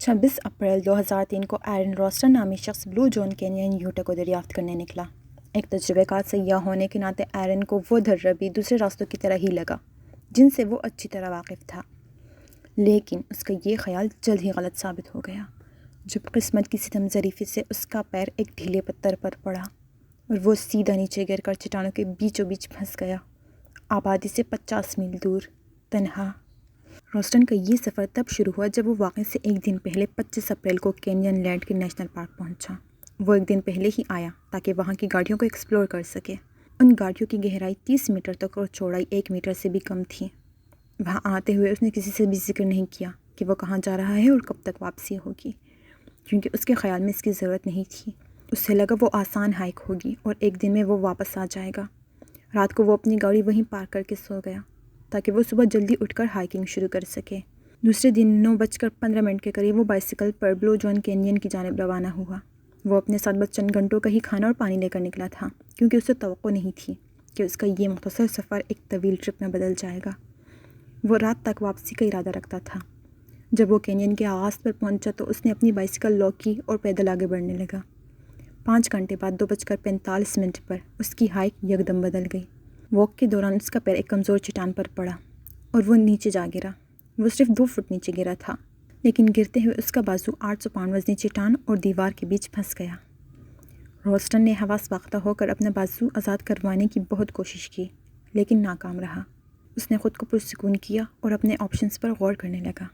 26 April 2003 کو ایرن روسٹن نامی شخص بلو جون کینین یوٹا کو دریافت کرنے نکلا۔ ایک تجربہ کار سیاح ہونے کے ناطے ایرن کو وہ درہ بھی دوسرے راستوں کی طرح ہی لگا جن سے وہ اچھی طرح واقف تھا، لیکن اس کا یہ خیال جلد ہی غلط ثابت ہو گیا جب قسمت کی ستم ظریفی سے اس کا پیر ایک ڈھیلے پتھر پر پڑا اور وہ سیدھا نیچے گر کر چٹانوں کے بیچوں بیچ پھنس گیا، آبادی سے 50 میل دور، تنہا۔ روسٹن کا یہ سفر تب شروع ہوا جب وہ واقعے سے ایک دن پہلے 25 اپریل کو کینین لینڈ کے نیشنل پارک پہنچا۔ وہ ایک دن پہلے ہی آیا تاکہ وہاں کی گاڑیوں کو ایکسپلور کر سکے۔ ان گاڑیوں کی گہرائی 30 میٹر تک اور چوڑائی 1 میٹر سے بھی کم تھی۔ وہاں آتے ہوئے اس نے کسی سے بھی ذکر نہیں کیا کہ وہ کہاں جا رہا ہے اور کب تک واپسی ہوگی، کیونکہ اس کے خیال میں اس کی ضرورت نہیں تھی۔ اس سے لگا وہ آسان ہائیک ہوگی اور ایک دن میں وہ واپس آ جائے گا۔ رات کو وہ اپنی گاڑی وہیں پارک کر کے سو گیا تاکہ وہ صبح جلدی اٹھ کر ہائیکنگ شروع کر سکے۔ دوسرے دن 9:15 کے قریب وہ بائسیکل پر بلو جون کینین کی جانب روانہ ہوا۔ وہ اپنے ساتھ بس چند گھنٹوں کا ہی کھانا اور پانی لے کر نکلا تھا، کیونکہ اسے توقع نہیں تھی کہ اس کا یہ مختصر سفر ایک طویل ٹرپ میں بدل جائے گا۔ وہ رات تک واپسی کا ارادہ رکھتا تھا۔ جب وہ کینین کے آغاز پر پہنچا تو اس نے اپنی بائسیکل لاک کی اور پیدل آگے بڑھنے لگا۔ 5 گھنٹے بعد 2:45 پر اس کی ہائیک یکدم بدل گئی۔ واک کے دوران اس کا پیر ایک کمزور چٹان پر پڑا اور وہ نیچے جا گرا۔ وہ صرف 2 فٹ نیچے گرا تھا، لیکن گرتے ہوئے اس کا بازو 800 پاؤنڈ وزنی چٹان اور دیوار کے بیچ پھنس گیا۔ روسٹن نے حواس باختہ ہو کر اپنا بازو آزاد کروانے کی بہت کوشش کی، لیکن ناکام رہا۔ اس نے خود کو پرسکون کیا اور اپنے آپشنز پر غور کرنے لگا۔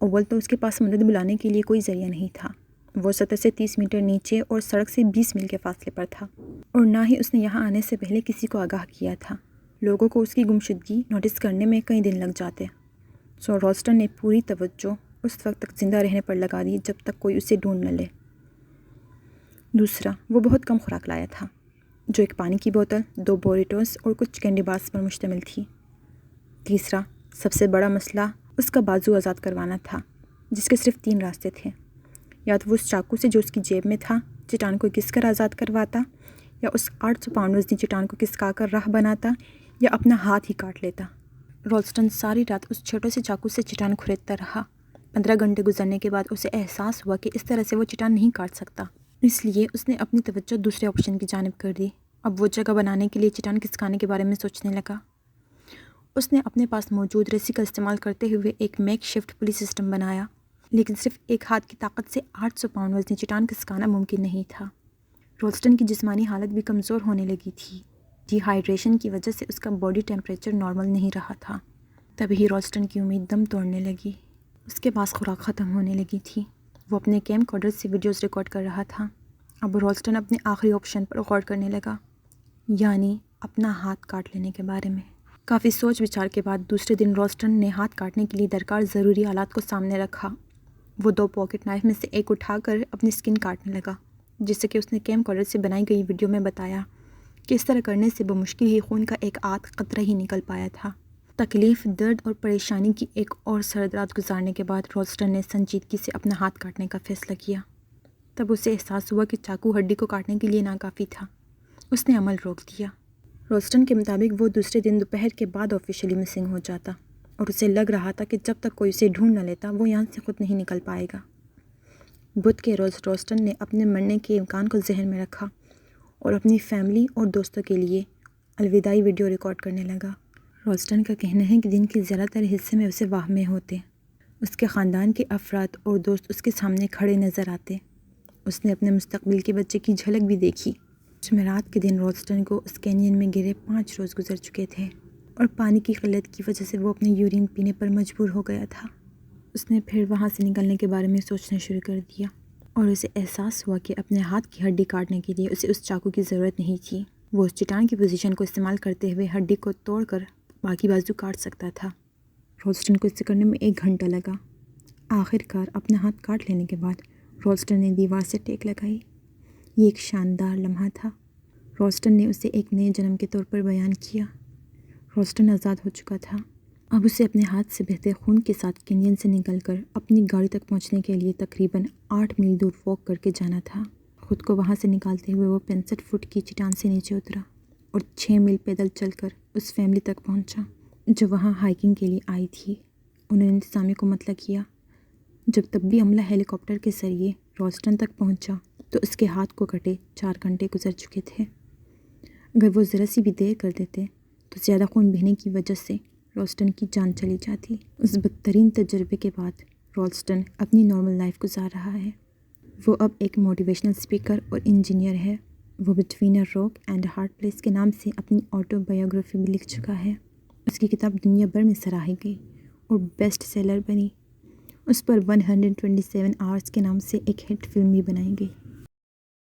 اول تو اس کے پاس مدد بلانے کے لیے کوئی ذریعہ نہیں تھا۔ وہ سطح سے 30 میٹر نیچے اور سڑک سے 20 میل کے فاصلے پر تھا، اور نہ ہی اس نے یہاں آنے سے پہلے کسی کو آگاہ کیا تھا۔ لوگوں کو اس کی گمشدگی نوٹس کرنے میں کئی دن لگ جاتے، سو روسٹن نے پوری توجہ اس وقت تک زندہ رہنے پر لگا دی جب تک کوئی اسے ڈھونڈ نہ لے۔ دوسرا، وہ بہت کم خوراک لایا تھا، جو ایک پانی کی بوتل، 2 بوریٹوز اور کچھ کینڈی بارز پر مشتمل تھی۔ تیسرا، سب سے بڑا مسئلہ اس کا بازو آزاد کروانا تھا، جس کے صرف 3 راستے تھے۔ یا تو وہ اس چاقو سے جو اس کی جیب میں تھا چٹان کو گھس کر آزاد کرواتا، یا اس 800 پاؤنڈ وزنی چٹان کو گھسکا کر راہ بناتا، یا اپنا ہاتھ ہی کاٹ لیتا۔ روسٹن ساری رات اس چھوٹے سے چاقو سے چٹان کھریدتا رہا۔ 15 گھنٹے گزرنے کے بعد اسے احساس ہوا کہ اس طرح سے وہ چٹان نہیں کاٹ سکتا، اس لیے اس نے اپنی توجہ دوسرے آپشن کی جانب کر دی۔ اب وہ جگہ بنانے کے لیے چٹان گھسکانے کے بارے میں سوچنے لگا۔ اس نے اپنے پاس موجود رسی کا استعمال کرتے ہوئے ایک میک شفٹ پلی سسٹم بنایا، لیکن صرف ایک ہاتھ کی طاقت سے 800 پاؤنڈ وزنی چٹان گھسکانا ممکن نہیں تھا۔ روسٹن کی جسمانی حالت بھی کمزور ہونے لگی تھی۔ ڈی ہائیڈریشن کی وجہ سے اس کا باڈی ٹیمپریچر نارمل نہیں رہا تھا۔ تبھی روسٹن کی امید دم توڑنے لگی۔ اس کے پاس خوراک ختم ہونے لگی تھی۔ وہ اپنے کیم کارڈر سے ویڈیوز ریکارڈ کر رہا تھا۔ اب روسٹن اپنے آخری آپشن پر غور کرنے لگا، یعنی اپنا ہاتھ کاٹ لینے کے بارے میں۔ کافی سوچ بچار کے بعد دوسرے دن روسٹن نے ہاتھ کاٹنے کے لیے درکار ضروری آلات کو سامنے رکھا۔ وہ 2 پاکٹ نائف میں سے ایک اٹھا کر اپنی سکن کاٹنے لگا، جس سے کہ اس نے کیم کارڈر سے بنائی گئی ویڈیو میں بتایا کہ اس طرح کرنے سے بمشکل ہی خون کا ایک آدھ قطرہ ہی نکل پایا تھا۔ تکلیف، درد اور پریشانی کی ایک اور سرد رات گزارنے کے بعد روسٹن نے سنجیدگی سے اپنا ہاتھ کاٹنے کا فیصلہ کیا۔ تب اسے احساس ہوا کہ چاقو ہڈی کو کاٹنے کے لیے ناکافی تھا۔ اس نے عمل روک دیا۔ روسٹن کے مطابق وہ دوسرے دن دوپہر کے بعد آفیشیلی مسنگ ہو جاتا، اور اسے لگ رہا تھا کہ جب تک کوئی اسے ڈھونڈ نہ لیتا وہ یہاں سے خود نہیں نکل پائے گا۔ بدھ کے روز روسٹن نے اپنے مرنے کے امکان کو ذہن میں رکھا اور اپنی فیملی اور دوستوں کے لیے الوداعی ویڈیو ریکارڈ کرنے لگا۔ روسٹن کا کہنا ہے کہ دن کے زیادہ تر حصے میں اسے واہمے ہوتے، اس کے خاندان کے افراد اور دوست اس کے سامنے کھڑے نظر آتے۔ اس نے اپنے مستقبل کے بچے کی جھلک بھی دیکھی۔ جمعرات کے دن روسٹن کو اس کینین میں گرے 5 روز گزر چکے تھے، اور پانی کی قلت کی وجہ سے وہ اپنے یورین پینے پر مجبور ہو گیا تھا۔ اس نے پھر وہاں سے نکلنے کے بارے میں سوچنا شروع کر دیا، اور اسے احساس ہوا کہ اپنے ہاتھ کی ہڈی کاٹنے کے لیے اسے اس چاقو کی ضرورت نہیں تھی۔ وہ اس چٹان کی پوزیشن کو استعمال کرتے ہوئے ہڈی کو توڑ کر باقی بازو کاٹ سکتا تھا۔ روسٹن کو اسے کرنے میں 1 گھنٹہ لگا۔ آخر کار اپنا ہاتھ کاٹ لینے کے بعد روسٹن نے دیوار سے ٹیک لگائی۔ یہ ایک شاندار لمحہ تھا۔ روسٹن نے اسے ایک نئے جنم کے طور پر بیان کیا۔ روسٹن آزاد ہو چکا تھا۔ اب اسے اپنے ہاتھ سے بہتے خون کے ساتھ کینین سے نکل کر اپنی گاڑی تک پہنچنے کے لیے تقریباً 8 میل دور واک کر کے جانا تھا۔ خود کو وہاں سے نکالتے ہوئے وہ 65 فٹ کی چٹان سے نیچے اترا اور 6 میل پیدل چل کر اس فیملی تک پہنچا جو وہاں ہائیکنگ کے لیے آئی تھی۔ انہوں نے انتظامیہ کو مطلع کیا جب طبی عملہ ہیلی کاپٹر کے ذریعے رالسٹن تک پہنچا تو اس کے ہاتھ کو کٹے 4 گھنٹے گزر چکے تھے۔ اگر وہ ذرا سی بھی دیر کر دیتے تو زیادہ خون بہنے کی وجہ سے رالسٹن کی جان چلی جاتی۔ اس بدترین تجربے کے بعد رالسٹن اپنی نارمل لائف گزار رہا ہے۔ وہ اب ایک موٹیویشنل اسپیکر اور انجینئر ہے۔ وہ between a rock and a hard place کے نام سے اپنی آٹو بایوگرافی بھی لکھ چکا ہے۔ اس کی کتاب دنیا بھر میں سراہی گئی اور بیسٹ سیلر بنی۔ اس پر 127 آورس کے نام سے ایک ہٹ فلم بھی بنائی گئی۔